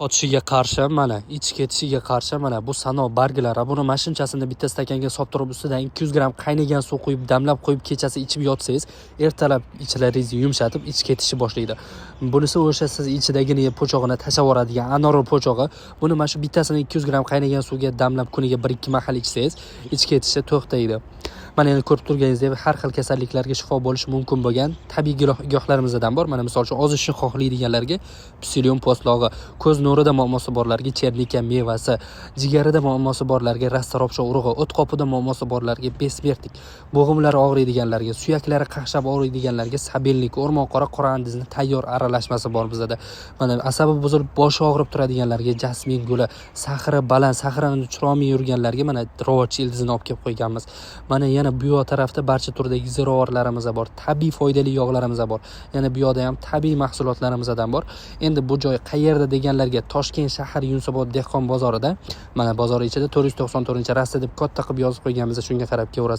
Qotishiga qarshi mana, ichib ketishiga qarshi mana bu sano barglari. Buni mashinchasini bitta stakanga solib turib, ustidan 200 gram qaynagan suv quyib, damlab qo'yib kechasi ichib yotsangiz, ertalab ichlaringizni yumshatib, ichib ketishni boshlaydi. Bunisi o'sha siz ichidagini po'chog'ini tashlab yuboradigan anor po'chog'i. Buni mana shu bittasini 200 gram qaynagan suvga damlab kuniga 1-2 mahal ichsangiz, ichib ketishi to'xtaydi. Mana endi ko'rib turganingizdek, har xil kasalliklarga shifo bo'lishi mumkin bo'lgan tabiiy giyohlarimizdan bor. Mana misol uchun ozishni xohlaydiganlarga psilium po'stlog'i, ko'z nurida muammosi borlarga chernika mevasi, jigarida muammosi borlarga rastaropsha urug'i, o't qopida muammosi borlarga besmertik, bo'g'imlari og'riydiganlarga, suyaklari qaqshab og'riydiganlarga sabelnik, o'rmon qora andizni tayyor aralashmasi bor bizda. Mana asabi buzilib, boshi og'rib turadiganlarga jasmin guli, sahri baland, sahrini chiromi yurganlarga mana roch ildizini olib kelib qo'yganmiz. Mana yana bu yoq tarafda barcha turdagi zirovorlarimiz bor, tabiiy foydali yog'larimiz bor. Yana bu yoqda ham tabiiy mahsulotlarimizdan bor. Endi bu joy qayerda deganlarga, Toshkent shahar Yunusobod dehqon bozorida, mana bozor ichida 494-rasta deb katta qilib yozib qo'yganmiz, shunga qarab kelaverasizlar.